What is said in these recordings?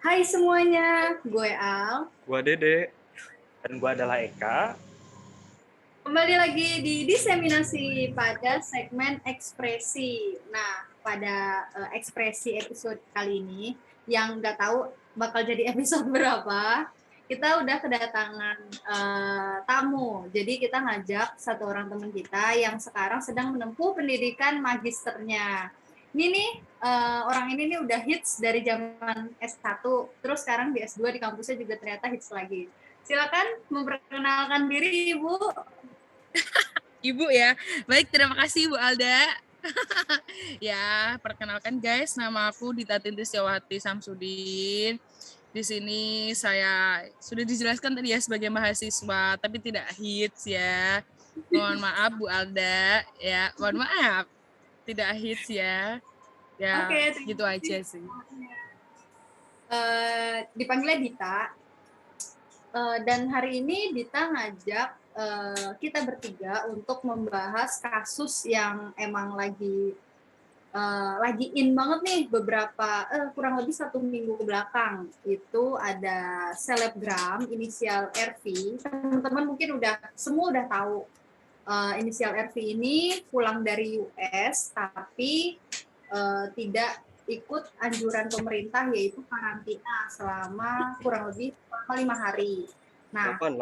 Hai semuanya, gue Al. Gua Dede, dan gua adalah Eka. Kembali lagi di diseminasi pada segmen ekspresi. Nah, pada ekspresi episode kali ini, yang nggak tahu bakal jadi episode berapa, kita udah kedatangan tamu. Jadi kita ngajak satu orang teman kita yang sekarang sedang menempuh pendidikan magisternya. Ini nih, orang ini nih udah hits dari zaman S1, terus sekarang di S2 di kampusnya juga ternyata hits lagi. Silakan memperkenalkan diri, Ibu. Ibu ya. Baik, terima kasih Bu Alda. Ya, perkenalkan guys, nama aku Dita Tintisyawati Samsudin. Di sini saya sudah dijelaskan tadi ya sebagai mahasiswa, tapi tidak hits ya. Mohon maaf Bu Alda, ya. Mohon maaf, tidak hits ya. Ya, Oke, gitu aja sih. Dipanggilnya Dita. Dan hari ini Dita ngajak kita bertiga untuk membahas kasus yang emang lagi in banget nih beberapa kurang lebih 1 minggu ke belakang. Itu ada selebgram inisial RV. Teman-teman mungkin semua udah tahu inisial RV ini pulang dari US tapi tidak ikut anjuran pemerintah yaitu karantina selama kurang lebih 5 hari. Nah, 8.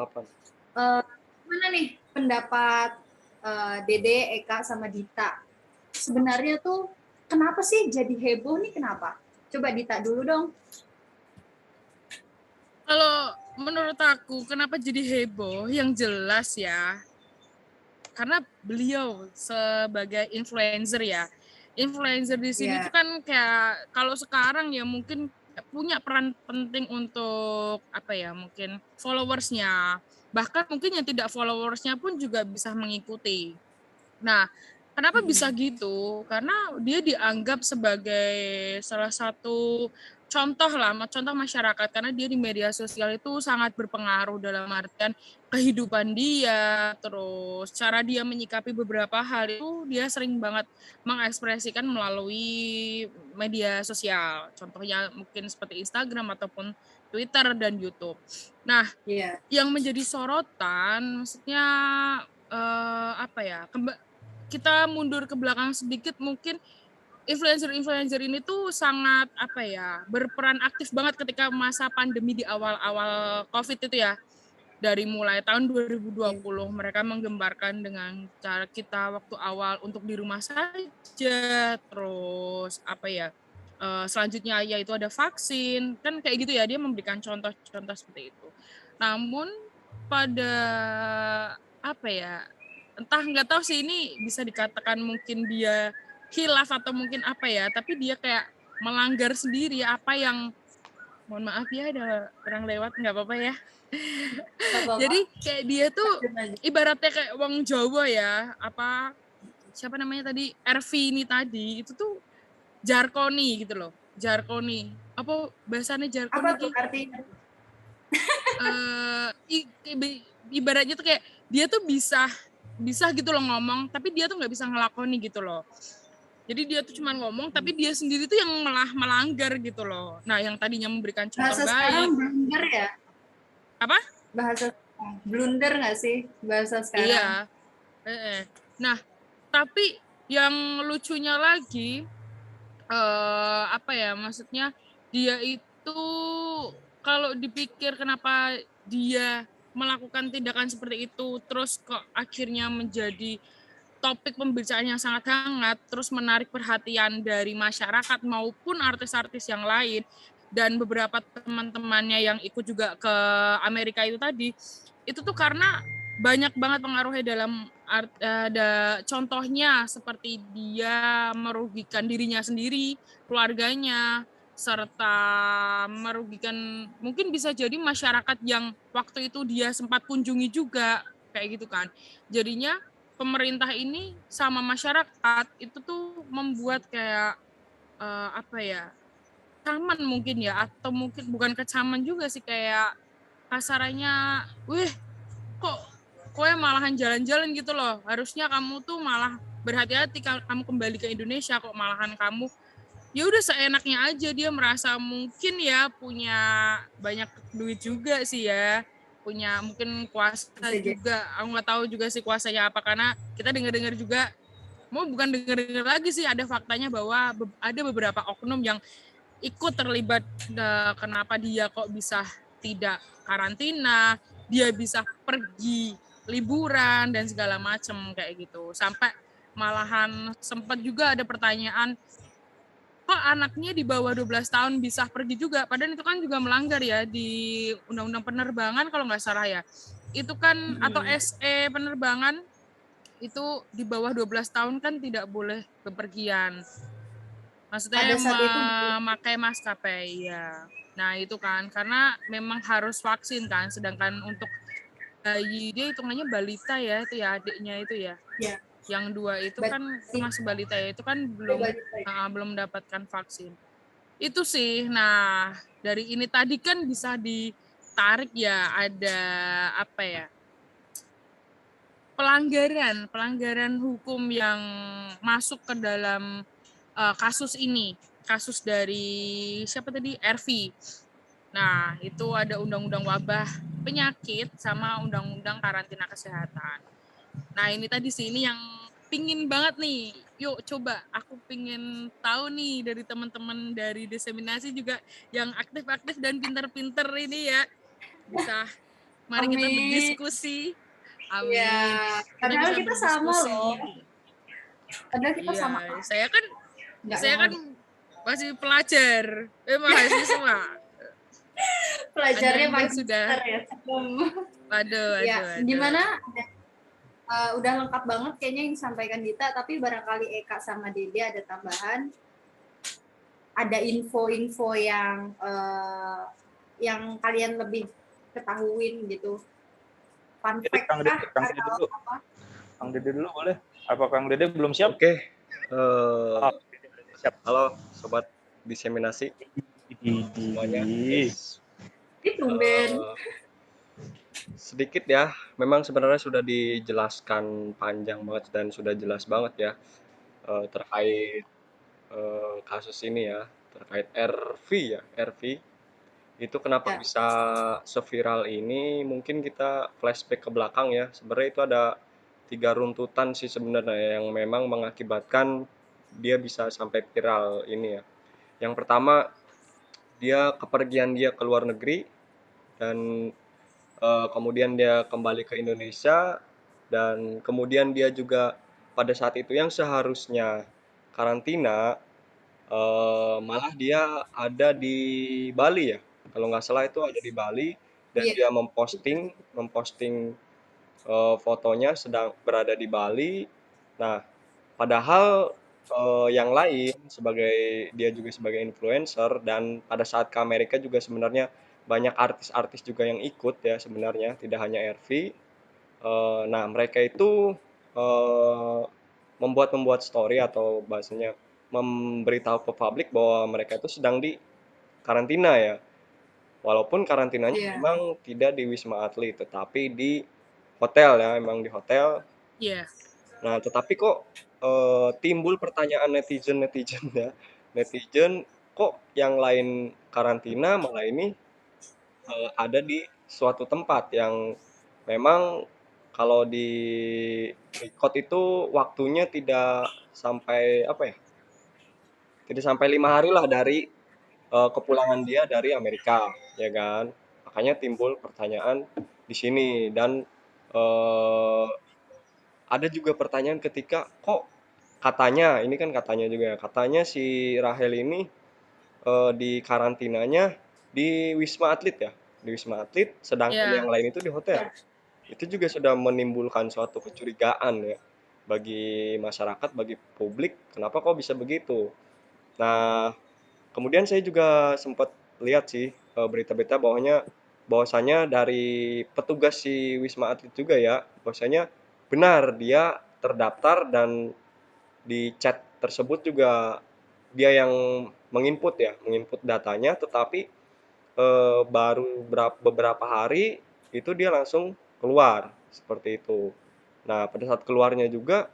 gimana nih pendapat Dede, Eka, sama Dita? Sebenarnya tuh kenapa sih jadi heboh nih, kenapa? Coba Dita dulu dong. Kalau menurut aku, kenapa jadi heboh? Yang jelas ya, karena beliau sebagai influencer ya. Influencer di sini tuh kan kayak kalau sekarang ya mungkin punya peran penting untuk apa ya, mungkin followersnya. Bahkan mungkin yang tidak followersnya pun juga bisa mengikuti. Nah, kenapa bisa gitu? Karena dia dianggap sebagai salah satu contoh masyarakat, karena dia di media sosial itu sangat berpengaruh dalam artian kehidupan dia, terus cara dia menyikapi beberapa hal itu dia sering banget mengekspresikan melalui media sosial. Contohnya mungkin seperti Instagram ataupun Twitter dan YouTube. Nah, yang menjadi sorotan maksudnya apa ya? Kita mundur ke belakang sedikit, mungkin influencer ini tuh sangat apa ya, berperan aktif banget ketika masa pandemi di awal-awal COVID itu ya. Dari mulai tahun 2020 mereka menggembarkan dengan cara kita waktu awal untuk di rumah saja, terus apa ya, selanjutnya yaitu ada vaksin, kan kayak gitu ya, dia memberikan contoh-contoh seperti itu. Namun pada apa ya, entah nggak tahu sih ini bisa dikatakan mungkin dia khilaf atau mungkin apa ya, tapi dia kayak melanggar sendiri apa yang, mohon maaf ya ada orang lewat, nggak apa-apa ya. Jadi kayak dia tuh ibaratnya kayak wong Jawa ya, apa siapa namanya tadi, RV ini tadi itu tuh jarkoni gitu loh, jarkoni. Apa bahasanya jarkoni? Apa tuh artinya? Ibaratnya tuh kayak dia tuh bisa gitu loh ngomong, tapi dia tuh nggak bisa ngelakoni gitu loh. Jadi dia tuh cuma ngomong, tapi dia sendiri tuh yang malah melanggar gitu loh. Nah, yang tadinya memberikan contoh bahasa baik. Sekarang blunder ya? Apa? Bahasa blunder nggak sih bahasa sekarang? Iya. Nah, tapi yang lucunya lagi, apa ya, maksudnya dia itu kalau dipikir kenapa dia melakukan tindakan seperti itu, terus kok akhirnya menjadi topik pembicaraan yang sangat hangat, terus menarik perhatian dari masyarakat maupun artis-artis yang lain, dan beberapa teman-temannya yang ikut juga ke Amerika itu tadi, itu tuh karena banyak banget pengaruhnya dalam ada contohnya seperti dia merugikan dirinya sendiri, keluarganya, serta merugikan mungkin bisa jadi masyarakat yang waktu itu dia sempat kunjungi juga, kayak gitu kan. Jadinya pemerintah ini sama masyarakat itu tuh membuat kayak apa ya, kecaman mungkin ya, atau mungkin bukan kecaman juga sih, kayak kasarannya, wih kok kowe malahan jalan-jalan gitu loh, harusnya kamu tuh malah berhati-hati kamu kembali ke Indonesia, kok malahan kamu ya udah seenaknya aja, dia merasa mungkin ya punya banyak duit juga sih ya, punya mungkin kuasa Bisa jadi. juga. Aku nggak tahu juga sih kuasanya apa, karena kita dengar-dengar juga, mau bukan dengar-dengar lagi sih, ada faktanya bahwa ada beberapa oknum yang ikut terlibat, kenapa dia kok bisa tidak karantina, dia bisa pergi liburan dan segala macam kayak gitu. Sampai malahan sempat juga ada pertanyaan, kok anaknya di bawah 12 tahun bisa pergi juga, padahal itu kan juga melanggar ya di Undang-Undang Penerbangan kalau nggak salah ya. Itu kan, atau SE penerbangan, itu di bawah 12 tahun kan tidak boleh bepergian. Maksudnya Pada saat itu memakai maskapai ya. Nah itu kan karena memang harus vaksin kan, sedangkan untuk bayi dia hitungannya balita ya, itu ya adiknya itu ya. ya Yang 2 itu kan termasuk balita ya, itu kan belum mendapatkan vaksin. Itu sih. Nah, dari ini tadi kan bisa ditarik ya, ada apa ya? Pelanggaran hukum yang masuk ke dalam kasus ini. Kasus dari siapa tadi? RV. Nah, itu ada undang-undang wabah penyakit sama undang-undang karantina kesehatan. Nah, ini tadi sih, ini yang pingin banget nih. Yuk coba, aku pingin tahu nih dari teman-teman dari diseminasi juga yang aktif-aktif dan pinter-pinter ini ya. Bisa, mari kita Amin. berdiskusi. Ya, Amin. Kita padahal bisa kita sama berdiskusi. loh. Padahal kita sama. Iya, Nggak saya yang kan masih pelajar, mahasiswa. pelajarnya Anda sudah, magister ya. Ya, waduh. gimana? Udah lengkap banget kayaknya yang disampaikan Dita, tapi barangkali Eka sama Dede ada tambahan, ada info-info yang kalian lebih ketahuin gitu. Fun Jadi fact kah atau apa? Kang Dede dulu boleh? Apa Kang Dede belum siap? Oke, Oh, Dede udah siap. halo sobat diseminasi semuanya. Itu Ben. Sedikit ya, memang sebenarnya sudah dijelaskan panjang banget dan sudah jelas banget ya terkait kasus ini ya, terkait RV ya, RV. Itu kenapa Ya. bisa seviral ini? Mungkin kita flashback ke belakang ya. Sebenarnya itu ada 3 runtutan sih sebenarnya yang memang mengakibatkan dia bisa sampai viral ini ya. Yang pertama, kepergian dia ke luar negeri dan kemudian dia kembali ke Indonesia dan kemudian dia juga pada saat itu yang seharusnya karantina malah dia ada di Bali ya. Kalau nggak salah itu ada di Bali dan Iya. dia memposting fotonya sedang berada di Bali. Nah, padahal yang lain dia juga sebagai influencer dan pada saat ke Amerika juga sebenarnya banyak artis-artis juga yang ikut ya sebenarnya, tidak hanya RV. Nah, mereka itu membuat story atau bahasanya memberitahu ke publik bahwa mereka itu sedang di karantina ya. Walaupun karantinanya memang tidak di Wisma Atlet, tetapi di hotel ya, memang di hotel. Iya. Nah, tetapi kok timbul pertanyaan netizen ya. Netizen, kok yang lain karantina malah ini ada di suatu tempat yang memang kalau di record itu waktunya tidak sampai apa ya? Tidak sampai 5 hari lah dari kepulangan dia dari Amerika, ya kan? Makanya timbul pertanyaan di sini dan eh, ada juga pertanyaan ketika kok katanya, ini kan katanya juga ya, katanya si Rahel ini di karantinanya di Wisma Atlet ya, di Wisma Atlet, sedangkan yang lain itu di hotel. Itu juga sudah menimbulkan suatu kecurigaan ya bagi masyarakat, bagi publik, kenapa kok bisa begitu? Nah, kemudian saya juga sempat lihat sih berita-berita bahwasanya dari petugas si Wisma Atlet juga ya, bahwasanya benar dia terdaftar dan di chat tersebut juga dia yang menginput datanya, tetapi baru beberapa hari itu dia langsung keluar seperti itu. Nah, pada saat keluarnya juga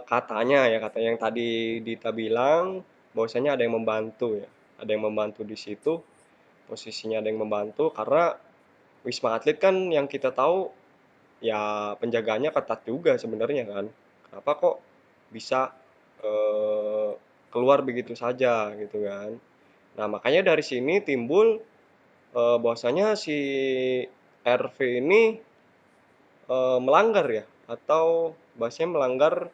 katanya yang tadi Dita bilang bahwasanya ada yang membantu ya, ada yang membantu di situ, posisinya ada yang membantu karena Wisma Atlet kan yang kita tahu ya penjagaannya ketat juga sebenarnya kan. Kenapa kok bisa eh, keluar begitu saja gitu kan. Nah, makanya dari sini timbul bahwasanya si RV ini melanggar ya atau bahasanya melanggar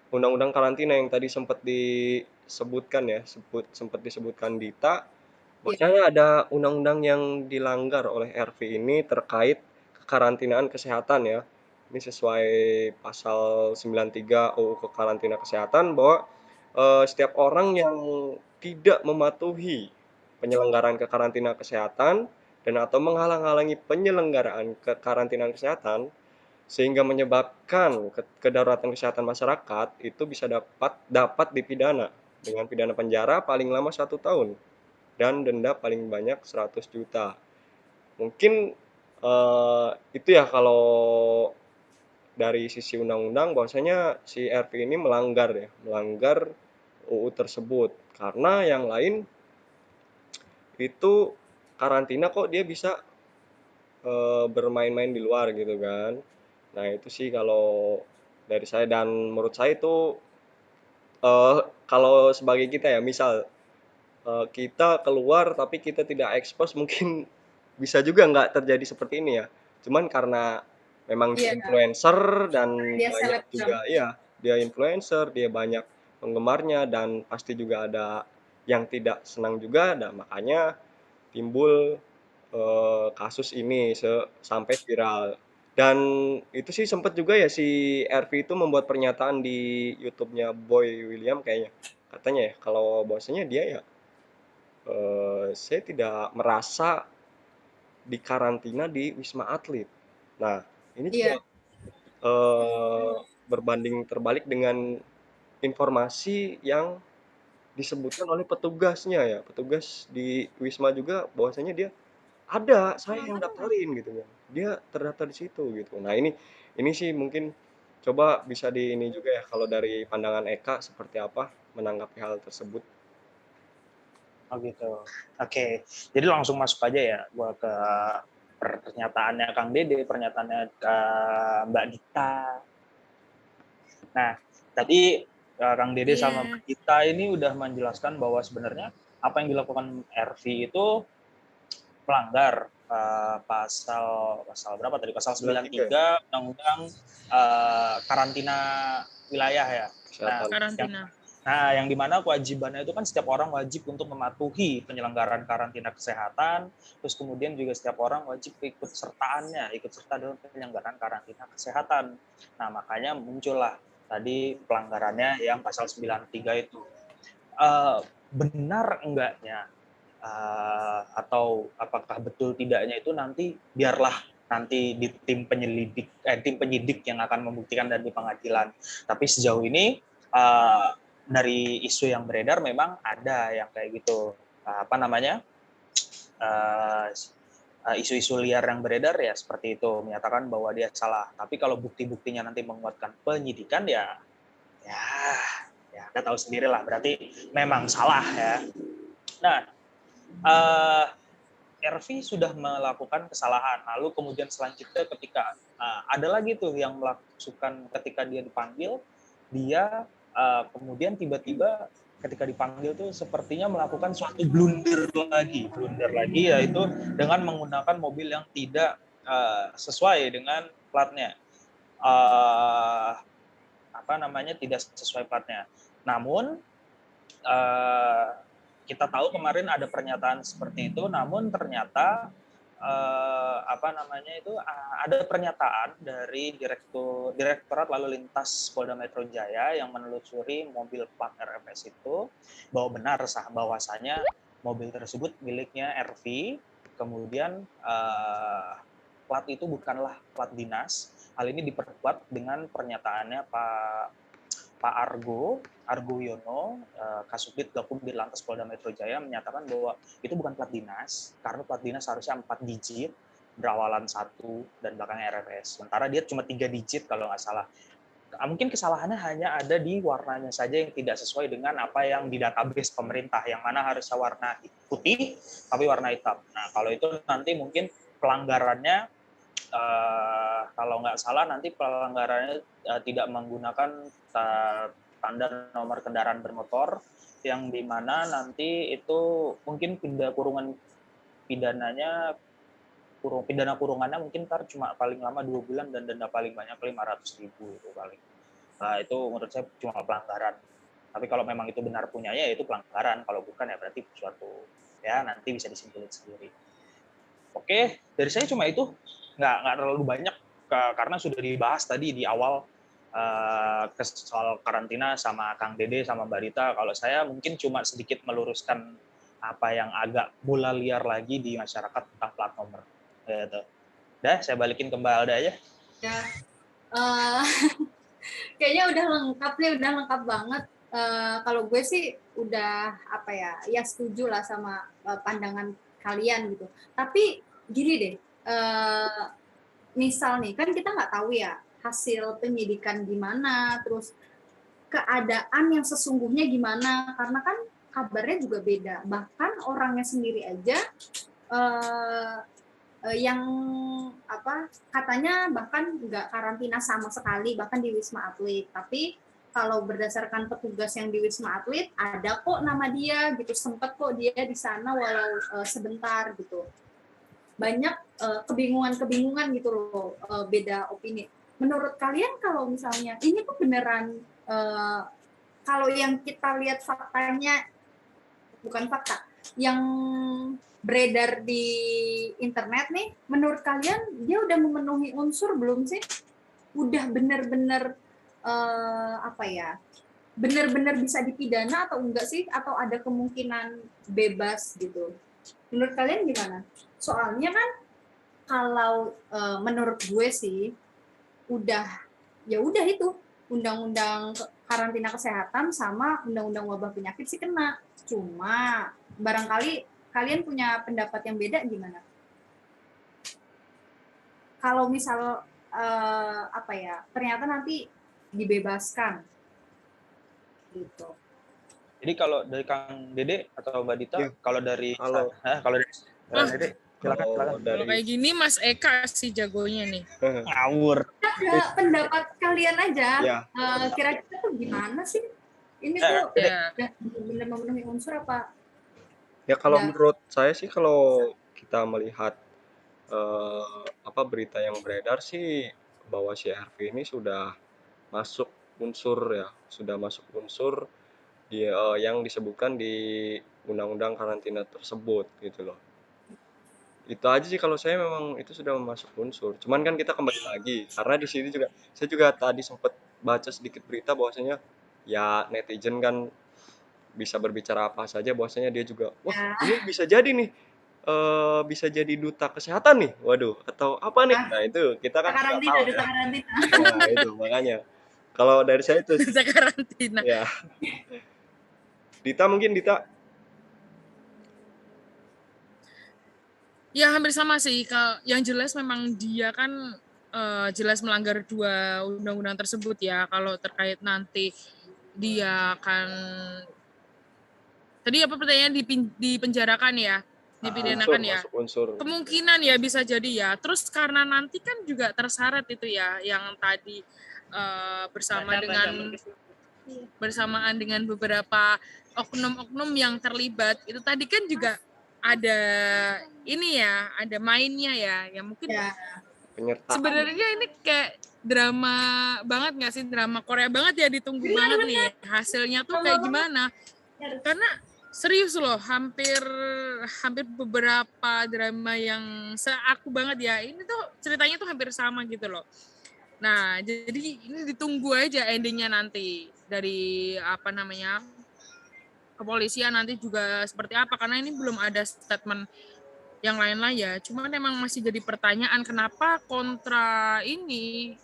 undang-undang karantina yang tadi sempat disebutkan ya, sempat disebutkan Dita. Iya, Bahwasanya ada undang-undang yang dilanggar oleh RV ini terkait kekarantinaan kesehatan ya. Ini sesuai pasal 93 UU Kekarantina Kesehatan bahwa setiap orang yang tidak mematuhi penyelenggaraan kekarantina kesehatan dan atau menghalang-halangi penyelenggaraan kekarantinaan kesehatan sehingga menyebabkan kedaruratan kesehatan masyarakat itu bisa dapat dipidana dengan pidana penjara paling lama 1 tahun dan denda paling banyak 100 juta. Mungkin itu ya kalau dari sisi undang-undang bahwasanya si RV ini melanggar UU tersebut. Karena yang lain itu karantina kok dia bisa bermain-main di luar gitu kan. Nah, itu sih kalau dari saya dan menurut saya itu kalau sebagai kita ya misal kita keluar tapi kita tidak expose mungkin bisa juga nggak terjadi seperti ini ya. Cuman karena memang dia iya, influencer dan dia banyak selebgram. juga iya, dia influencer, dia banyak penggemarnya dan pasti juga ada yang tidak senang juga dan makanya timbul kasus ini sampai viral. Dan itu sih sempat juga ya si RV itu membuat pernyataan di YouTube-nya Boy William kayaknya. Katanya ya kalau bahwasanya dia ya saya tidak merasa dikarantina di Wisma Atlet. Nah, ini juga Iya, berbanding terbalik dengan informasi yang disebutkan oleh petugasnya ya, petugas di Wisma juga bahwasanya dia ada, saya yang daftarin gitu kan. Dia terdaftar di situ gitu. Nah, ini sih mungkin coba bisa di ini juga ya kalau dari pandangan Eka seperti apa menanggapi hal tersebut. Oh gitu. Oke. Jadi langsung masuk aja ya gua ke pernyataannya Kang Dede, pernyataannya ke Mbak Dita. Nah, tadi Kang Dede sama Iya. Mbak Dita ini udah menjelaskan bahwa sebenarnya apa yang dilakukan RV itu melanggar pasal pasal berapa tadi? Pasal 93 ya, 93 Undang-Undang karantina wilayah ya. Nah, kesehatan. yang Karantina. yang dimana kewajibannya itu kan setiap orang wajib untuk mematuhi penyelenggaraan karantina kesehatan, terus kemudian juga setiap orang wajib ikut serta dalam penyelenggaraan karantina kesehatan. Nah, makanya muncullah tadi pelanggarannya yang pasal 93 itu. Benar enggaknya atau apakah betul tidaknya itu nanti biarlah nanti di tim penyidik yang akan membuktikan dan di pengadilan. Tapi sejauh ini dari isu yang beredar memang ada yang kayak gitu apa namanya isu-isu liar yang beredar ya seperti itu menyatakan bahwa dia salah. Tapi kalau bukti-buktinya nanti menguatkan penyidikan ya ya kita tahu sendirilah berarti memang salah ya. Nah, RV sudah melakukan kesalahan. Lalu kemudian selanjutnya ketika ada lagi tuh yang melakukan ketika dia dipanggil, dia kemudian tiba-tiba ketika dipanggil tuh sepertinya melakukan suatu blunder lagi yaitu dengan menggunakan mobil yang tidak sesuai dengan platnya. Apa namanya tidak sesuai platnya. Namun kita tahu kemarin ada pernyataan seperti itu, namun ternyata apa namanya itu ada pernyataan dari Direktorat Lalu Lintas Polda Metro Jaya yang menelusuri mobil plat RFS itu bahwa benar bahwasanya mobil tersebut miliknya RV, kemudian plat itu bukanlah plat dinas. Hal ini diperkuat dengan pernyataannya Pak Argo Yono, Kasubdit Gakum Lantas Polda Metro Jaya menyatakan bahwa itu bukan plat dinas, karena plat dinas harusnya 4 digit, berawalan 1 dan belakangnya RFS. Sementara dia cuma 3 digit kalau nggak salah. Mungkin kesalahannya hanya ada di warnanya saja yang tidak sesuai dengan apa yang di database pemerintah, yang mana harusnya warna putih tapi warna hitam. Nah, kalau itu nanti mungkin pelanggarannya, kalau nggak salah nanti pelanggarannya tidak menggunakan tanda nomor kendaraan bermotor, yang dimana nanti itu mungkin kurungan pidananya pidana kurungannya mungkin cuma paling lama 2 bulan dan denda paling banyak 500.000 itu paling. Nah, itu menurut saya cuma pelanggaran. Tapi kalau memang itu benar punyanya, ya itu pelanggaran. Kalau bukan, ya berarti suatu, ya nanti bisa disimpulin sendiri. Oke, dari saya cuma itu. Nggak terlalu banyak, karena sudah dibahas tadi di awal soal karantina sama Kang Dede sama Mbak Rita. Kalau saya mungkin cuma sedikit meluruskan apa yang agak bola liar lagi di masyarakat tentang plat nomor. Gitu. Udah, saya balikin ke Mbak Alda aja. Ya, kayaknya udah lengkap nih, udah lengkap banget. Kalau gue sih udah apa ya setuju lah sama pandangan kalian gitu. Tapi gini deh, misal nih kan kita nggak tahu ya hasil penyidikan gimana, terus keadaan yang sesungguhnya gimana, karena kan kabarnya juga beda. Bahkan orangnya sendiri aja yang apa katanya bahkan nggak karantina sama sekali, bahkan di Wisma Atlet. Tapi kalau berdasarkan petugas yang di Wisma Atlet, ada kok nama dia gitu, sempet kok dia di sana walau sebentar gitu. Banyak kebingungan gitu loh, beda opini. Menurut kalian kalau misalnya ini tuh beneran, kalau yang kita lihat faktanya, bukan fakta, yang beredar di internet nih, menurut kalian dia udah memenuhi unsur belum sih? Udah bener-bener apa ya, bener-bener bisa dipidana atau enggak sih? Atau ada kemungkinan bebas gitu? Menurut kalian gimana? Soalnya kan kalau menurut gue sih ya udah itu undang-undang karantina kesehatan sama undang-undang wabah penyakit sih kena. Cuma barangkali kalian punya pendapat yang beda gimana? Kalau misal apa ya, ternyata nanti dibebaskan gitu. Jadi kalau dari Kang Dede atau Mbak Dita, Ya, kalau dari kalau Dede, silakan. Kalau kayak gini Mas Eka sih jagonya nih. Ngawur. Ada pendapat kalian aja. Ya. Kira-kira tuh gimana sih? Ini tuh Ya. benar memenuhi unsur apa? Ya kalau menurut saya sih, kalau kita melihat berita yang beredar sih bahwa si RV ini sudah masuk unsur di yang disebutkan di undang-undang karantina tersebut gitu loh. Itu aja sih kalau saya, memang itu sudah masuk unsur. Cuman kan kita kembali lagi, karena di sini juga saya juga tadi sempat baca sedikit berita bahwasanya ya netizen kan bisa berbicara apa saja, bahwasanya dia juga ini bisa jadi nih, bisa jadi duta kesehatan nih, waduh, atau apa nih. Nah itu kita kan nggak tahu ya. Nah itu makanya kalau dari saya itu Duta karantina ya. Dita. Ya hampir sama sih. Yang jelas memang dia kan jelas melanggar 2 undang-undang tersebut ya. Kalau terkait nanti dia akan, tadi apa pertanyaan, dipenjarakan ya, dipidanakan ya. Unsur. Kemungkinan ya bisa jadi ya. Terus karena nanti kan juga terseret itu ya, yang tadi bersamaan dengan beberapa oknum-oknum yang terlibat itu tadi kan juga ada ini ya, ada mainnya ya, yang mungkin sebenarnya ini kayak drama banget nggak sih, drama Korea banget ya, ditunggu banget nih hasilnya tuh kayak gimana, karena serius loh, hampir beberapa drama yang aku banget ya, ini tuh ceritanya tuh hampir sama gitu loh. Nah jadi ini ditunggu aja endingnya nanti dari kepolisian nanti juga seperti apa, karena ini belum ada statement yang lain-lain ya. Cuman emang masih jadi pertanyaan kenapa kontra ini,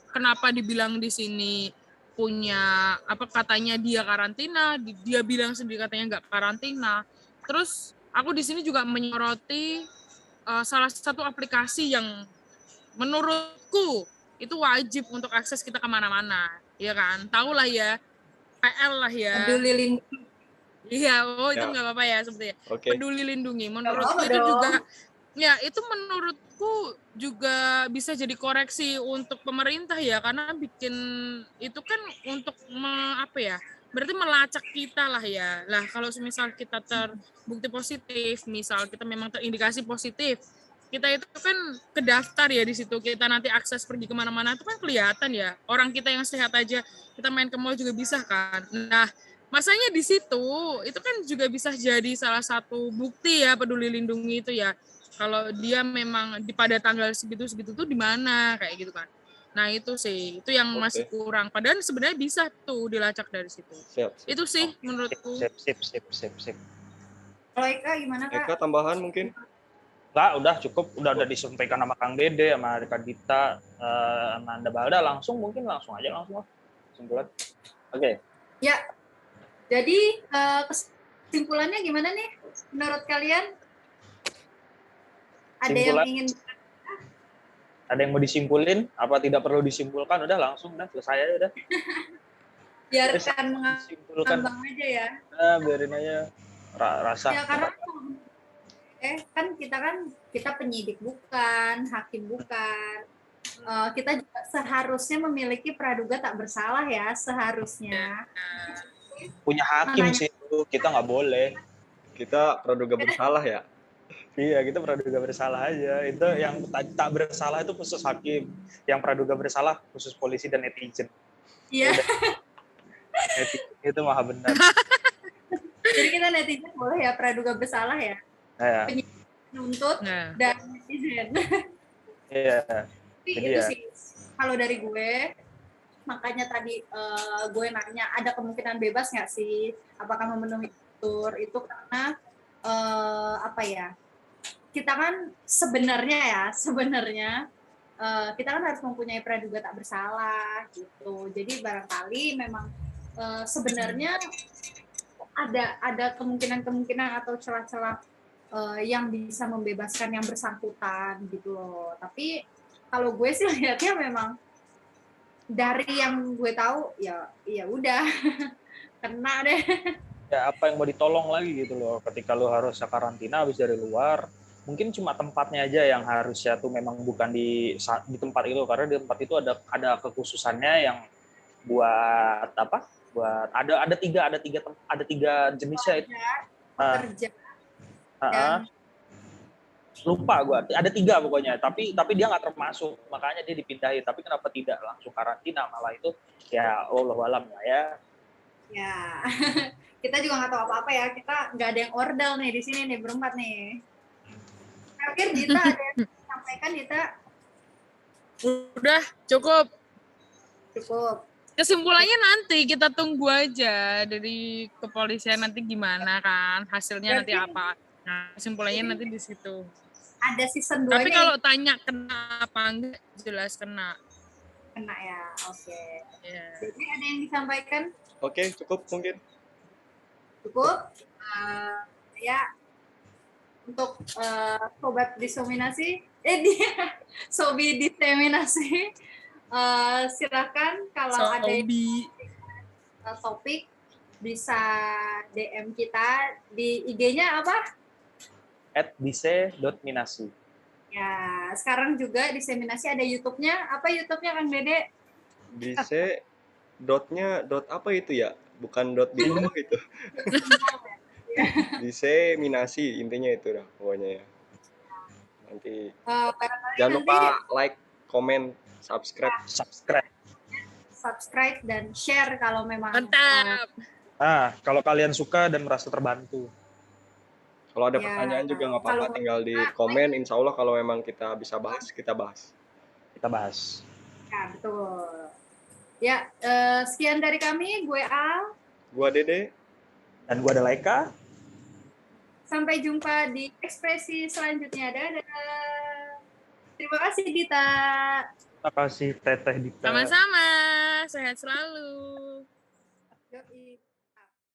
kenapa dibilang di sini punya katanya dia karantina, dia bilang sendiri katanya nggak karantina. Terus aku di sini juga menyoroti salah satu aplikasi yang menurutku itu wajib untuk akses kita kemana-mana, ya kan? Tahu lah ya, PL lah ya. Peduli lindungi. Iya, itu Ya. nggak apa-apa ya sebetulnya. Oke. Peduli lindungi, Nggak menurutku apa-apa itu dong. juga, ya itu menurutku juga bisa jadi koreksi untuk pemerintah ya, karena bikin itu kan untuk apa ya? Berarti melacak kita lah ya. Lah kalau misal kita terbukti positif, misal kita memang terindikasi positif, kita itu kan kedaftar ya di situ, kita nanti akses pergi kemana-mana itu kan kelihatan ya. Orang kita yang sehat aja, kita main ke mall juga bisa kan. Nah, masanya di situ itu kan juga bisa jadi salah satu bukti ya peduli lindungi itu ya. Kalau dia memang pada tanggal segitu-segitu tuh di mana kayak gitu kan. Nah itu sih, itu yang masih Oke. kurang. Padahal sebenarnya bisa tuh dilacak dari situ. Siap. Itu sih menurutku. Sip. Kalau Eka gimana Eka Kak? tambahan mungkin? Enggak, udah cukup, udah disampaikan sama Kang Dede, sama Kak Dita, sama Anda Balda, langsung aja kesimpulan. Oke. Ya, jadi kesimpulannya gimana nih menurut kalian? Ada yang ingin Ada yang mau disimpulin? Apa tidak perlu disimpulkan? Udah langsung, udah selesai aja udah. biarkan Simpulkan. mengambang aja ya? Biarin aja rasa. Ya karena kan kita penyidik bukan, hakim bukan. Kita juga seharusnya memiliki praduga tak bersalah ya, seharusnya. Punya hakim sih itu, kita nggak boleh. Kita praduga bersalah ya. Iya, kita praduga bersalah aja. Itu yang tak bersalah itu khusus hakim. Yang praduga bersalah khusus polisi dan netizen. Iya. Itu maha benar. Jadi kita netizen boleh ya praduga bersalah ya. Penyidik menuntut dan netizen. Iya. Tapi itu sih kalau dari gue, makanya tadi gue nanya ada kemungkinan bebas nggak sih? Apakah memenuhi unsur itu karena apa ya? Kita kan sebenarnya kita kan harus mempunyai praduga tak bersalah gitu. Jadi barangkali memang sebenarnya ada kemungkinan atau celah-celah yang bisa membebaskan yang bersangkutan gitu loh. Tapi kalau gue sih lihatnya memang dari yang gue tahu ya udah kena deh. Ya apa yang mau ditolong lagi gitu loh, ketika lo harus karantina habis dari luar, mungkin cuma tempatnya aja yang harusnya tuh memang bukan di tempat itu, karena di tempat itu ada kekhususannya yang buat apa? Buat ada tiga jenisnya itu. Pekerja. Lupa gue, ada 3 pokoknya, tapi dia nggak termasuk, makanya dia dipindahin. Tapi kenapa tidak langsung karantina, malah itu ya wallahu alam lah ya. Ya. Kita juga nggak tahu apa-apa ya, kita nggak ada yang ordal nih di sini nih, berempat nih. Terakhir Dita ada yang sampaikan, Dita? Udah, cukup. Kesimpulannya nanti kita tunggu aja dari kepolisian nanti gimana kan, hasilnya nanti apa. Nah, kesimpulannya nanti di situ. Ada season 2-nya. Tapi kalau tanya kena apa enggak, jelas kena. Kena ya, oke. Yeah. Jadi ada yang disampaikan? Oke, cukup mungkin. Cukup. Ya, untuk sobat diseminasi, sobi diseminasi, silakan kalau ada topik bisa DM kita di IG-nya apa? @dise.minasi. Ya, sekarang juga diseminasi ada YouTube-nya. Apa YouTube-nya Kang Dede? Dise dotnya apa itu ya? Bukan dot di bawah itu. Diseminasi intinya itu dah pokoknya ya. Nanti jangan lupa like, comment, subscribe dan share kalau memang mantap. Kalau kalian suka dan merasa terbantu. Kalau ada pertanyaan juga nggak apa-apa, tinggal di komen. Insya Allah kalau memang kita bisa bahas, kita bahas. Ya, betul. Ya, sekian dari kami. Gue Al. Gue Dede. Dan gue Eka. Sampai jumpa di ekspresi selanjutnya. Dadah. Terima kasih, Dita. Terima kasih, Teteh Dita. Sama-sama. Sehat selalu. Yoi.